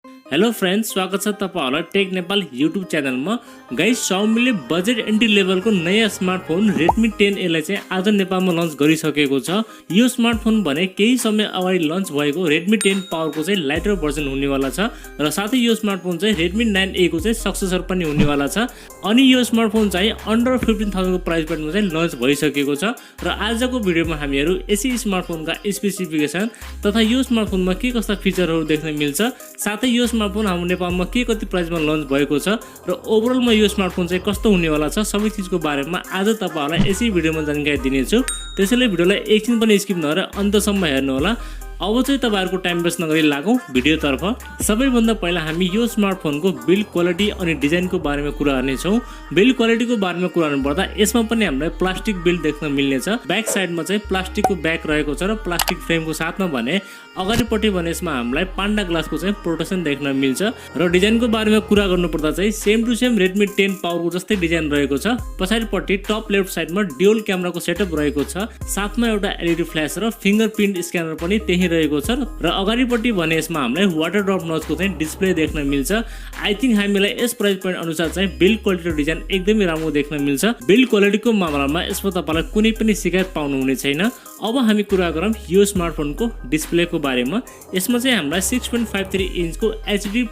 Hello friends, स्वागत छ तपाईहरुलाई टेक नेपाल युट्युब च्यानलमा। गाइस, Xiaomi बजेट एन्ट्री लेभलको नयाँ स्मार्टफोन Redmi 10a लाई चाहिँ आज नेपालमा लन्च गरिसकेको छ। यो स्मार्टफोन भने केही समय अगाडि लन्च भएको Redmi 10 पावरको चाहिँ लाइटर भर्जन हुनेवाला छ र साथै यो स्मार्टफोन चाहिँ Redmi 9a को चाहिँ सक्सेसर पनि हुनेवाला छ। अनि यो स्मार्टफोन चाहिँ अन्डर 15,000 को प्राइस पॉइन्टमा चाहिँ लन्च भइसकेको छ र आजको भिडियोमा हामीहरु यसै स्मार्टफोनका स्पेसिफिकेसन तथा यो स्मार्टफोनमा के कस्ता फिचरहरु देख्न मिल्छ, साथै यो स्मार्टफोन हाम्रो नेपालमा के कति प्राइसमा लन्च भएको छ र ओभरअलमा यो स्मार्टफोन चाहिँ कस्तो हुनेवाला छ, सबै चीजको बारेमा आज तपाईहरुलाई यसै भिडियोमा जानकारी दिनेछु। त्यसैले भिडियोलाई एकछिन पनि स्किप नगरेर अन्तसम्म हेर्नु होला। अब चाहिँ तपाईहरुको टाइम वेस्ट नगरी लागौं भिडियोतर्फ। सबैभन्दा पहिला हामी यो स्मार्टफोनको बिल्ड क्वालिटी अनि डिजाइनको बारेमा कुरा गर्नेछौं। बिल्ड क्वालिटीको बारेमा कुरा गर्नुपर्दा यसमा पनि हामीलाई प्लास्टिक बिल्ड देख्न मिल्नेछ। ब्याक साइडमा चाहिँ प्लास्टिकको ब्याक रहेको छ र प्लास्टिक फ्रेमको साथमा भने अगाडिपट्टि भने यसमा हामीलाई पान्डा ग्लासको चाहिँ प्रोटेक्सन देख्न मिल्छ र डिजाइनको बारेमा कुरा गर्नुपर्दा चाहिँ सेम टु सेम Redmi 10 पावरको जस्तै डिजाइन रहेको छ। पछाडिपट्टि टप लेफ्ट साइडमा ड्युअल क्यामेराको सेटअप रहेको छ, साथमा एउटा एलईडी फ्ल्याश र फिंगरप्रिन्ट स्क्यानर पनि त्यही रहेको छ र अगाडिपट्टि भने यसमा हामीलाई वाटर ड्रप नचको चाहिँ डिस्प्ले देख्न मिल्छ। आई थिंक हामीलाई यस प्राइस पोइन्ट अनुसार चाहिँ बिल्ड क्वालिटी र डिजाइन एकदमै राम्रो देख्न मिल्छ। बिल्ड क्वालिटीको मामलामा यसमा तपाईलाई कुनै पनि शिकायत पाउनु हुने छैन। अब हामी कुरा गरौँ यो स्मार्टफोनको डिस्प्लेको बारेमा। यसमा चाहिँ हामीलाई 6.53 इन्चको HD+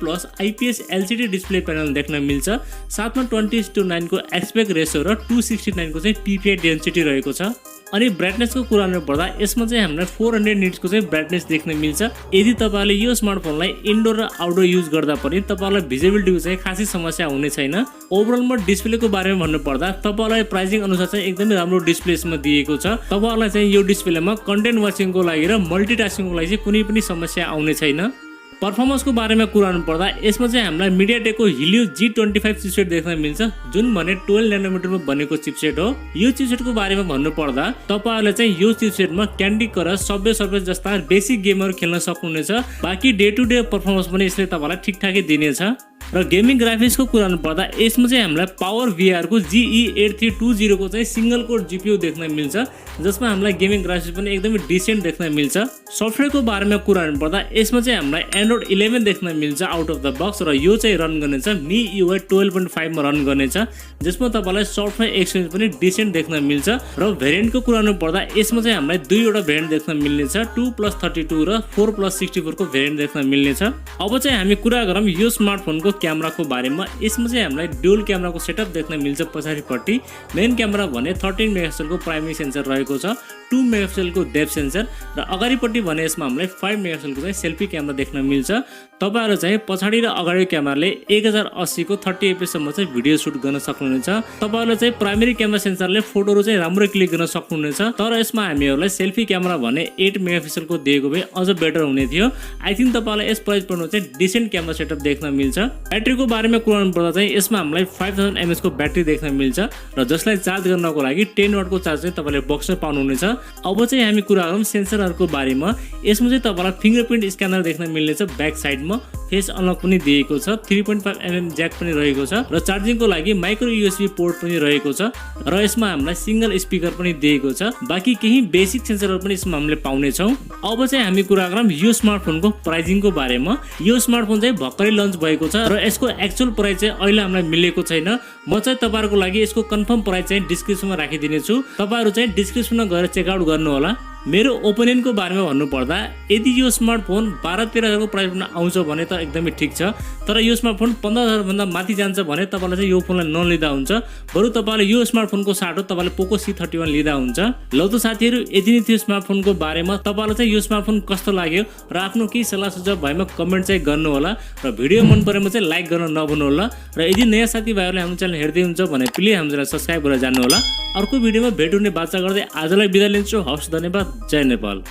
IPS LCD display panel देख्न मिल्छ, साथमा 20:9 को एस्पेक्ट रेशियो र 269 को चाहिँ PPI डेन्सिटी रहेको छ। अनि ब्राइटनेसको कुरा गर्नुपर्दा यसमा चाहिँ हामीलाई 400 निट्सको चाहिँ ब्राइटनेस देख्न मिल्छ। यदि तपाईले यो स्मार्टफोनलाई इन्डोर र आउटडोर युज गर्दा पनि तपाईलाई भिजिबिलिटीको चाहिँ खासै समस्या हुने छैन। ओभरअलमा डिस्प्लेको बारेमा भन्नुपर्दा तपाईलाई प्राइसिङ अनुसार चाहिँ एकदमै राम्रो डिस्प्ले यसमा दिएको छ। तपाईलाई चाहिँ यो डिस्प्लेमा कन्टेन्ट वाचिङको लागि र मल्टिटास्किङको लागि चाहिँ कुनै पनि समस्या आउने छैन। परफर्मेन्सको बारेमा कुरा गर्नुपर्दा यसमा चाहिँ हामीलाई MediaTekको Helio G25 चिपसेट देख्न मिल्छ, जुन भने 12 नैनोमिटरमा बनेको चिपसेट हो। यो चिपसेटको बारेमा भन्नुपर्दा तपाईहरुले चाहिँ यो चिपसेटमा क्यान्डी क्रस, सबवे सर्फेस जस्ता बेसिक गेमहरु खेल्न सक्नुहुनेछ। बाकी डे टु डे परफर्मेन्स पनि यसले तपाईलाई ठिकठाकै दिनेछ। र गेमिङ ग्राफिक्सको कुरा गर्नुपर्दा यसमा चाहिँ हामीलाई पावर VR को GE8320 को चाहिँ सिंगल कोर GPU देख्न मिल्छ, जसमा हामीलाई गेमिङ ग्राफिक्स पनि एकदमै डिसेन्ट देख्न मिल्छ। सफ्टवेयरको बारेमा कुरा गर्नुपर्दा यसमा चाहिँ हामीलाई Android 11 देख्न मिल्छ आउट अफ द बक्स र यो चाहिँ रन गर्नेछ MIUI 12.5 मा रन गर्नेछ, जसमा तपाईलाई सफ्टवेयर एक्सपिरियन्स पनि डिसेन्ट देख्न मिल्छ। र भेरिएन्टको कुरा गर्नुपर्दा यसमा चाहिँ हामीलाई दुईवटा भेरिएन्ट देख्न मिल्नेछ, 2+32 र 4+64 को भेरिएन्ट देख्न मिल्नेछ। अब चाहिँ हामी कुरा गरौँ यो स्मार्टफोनको क्यामेराको बारेमा। यसमा चाहिँ हामीलाई ड्युअल क्यामेराको सेटअप देख्न मिल्छ। पछाडिपट्टि मेन क्यामेरा भने 13 मेगापिक्सलको प्राइमेरी सेन्सर रहेको छ, 2 मेगापिक्सलको डेप्थ सेन्सर र अगाडिपट्टि भने यसमा हामीलाई 5 मेगापिक्सलको चाहिँ सेल्फी क्यामेरा देख्न मिल्छ। तपाईहरु चाहिँ पछाडी र अगाडि क्यामेराले 1080 को 30 fps सम्म चाहिँ भिडियो सुट गर्न सक्नुहुनेछ। तपाईहरुले चाहिँ प्राइमेरी क्यामेरा सेन्सरले फोटोहरु चाहिँ राम्रो क्लिक गर्न सक्नुहुनेछ। तर यसमा हामीहरुलाई सेल्फी क्यामेरा भने 8 मेगापिक्सलको दिएको भए अझ बेटर हुने थियो। आई थिंक तपाईलाई यस प्राइस पॉइन्टमा चाहिँ डिसेन्ट क्यामेरा सेटअप देख्न मिल्छ। ब्याट्रीको बारेमा कुरा गर्नुपर्दा चाहिँ यसमा हामीलाई 5000 mAh को ब्याट्री देख्न मिल्छ र जसलाई चार्ज गर्नको लागि 10 वाट को चार्ज चाहिँ तपाईले बक्समा पाउनुहुनेछ। अब चाहिँ हामी कुरा गरौँ सेन्सरहरुको बारेमा। यसमा चाहिँ तपाईलाई फिंगरप्रिन्ट स्क्यानर देख्न मिल्नेछ। ब्याक साइडमा फेस अनलक पनि दिएको छ, 3.5mm ज्याक पनि रहेको छ र चार्जिङको लागि माइक्रो USB पोर्ट पनि रहेको छ र यसमा हामीलाई सिंगल स्पिकर पनि दिएको छ। बाकी केही बेसिक सेन्सरहरु पनि यसमा हामीले पाउने छौं। अब चाहिँ हामी कुरा गरौँ यो स्मार्टफोनको प्राइसिङको बारेमा। यो स्मार्टफोन चाहिँ भर्खरै लन्च भएको छ र यसको एक्चुअल प्राइस चाहिँ अहिले हामीलाई मिलेको छैन। म चाहिँ तपाईहरुको लागि यसको कन्फर्म प्राइस चाहिँ डिस्क्रिप्सनमा राखिदिने छु, तपाईहरु चाहिँ डिस्क्रिप्सनमा गएर चेकआउट गर्नु होला। मेरो ओपिनियनको बारेमा भन्नुपर्दा यदि यो स्मार्टफोन 12-13 हजारको प्राइसमा आउँछ भने त एकदमै ठीक छ, तर यो स्मार्टफोन 15,000 भन्दा माथि जान्छ भने तपाईलाई चाहिँ यो फोनलाई नलिँदा हुन्छ। बरु तपाईले यो स्मार्टफोनको साटो तपाईले पोको C31 लिँदा हुन्छ। ल त साथीहरु, यदि नै थियो स्मार्टफोनको बारेमा तपाईलाई चाहिँ यो स्मार्टफोन कस्तो लाग्यो र आफ्नो केही सल्लाह सुझाव भएमा कमेन्ट चाहिँ गर्नु होला र भिडियो मन परेमा चाहिँ लाइक गर्न नभुल्नु होला र यदि नयाँ साथीभाइहरुले हाम्रो च्यानल हेर्दै हुन्छ भने प्लिज हामीलाई सब्स्क्राइब गरेर जानु होला। अर्को भिडियोमा भेट हुने बाचा गर्दै आजलाई बिदा लिन्छु। हवस्, धन्यवाद। जय नेपाल।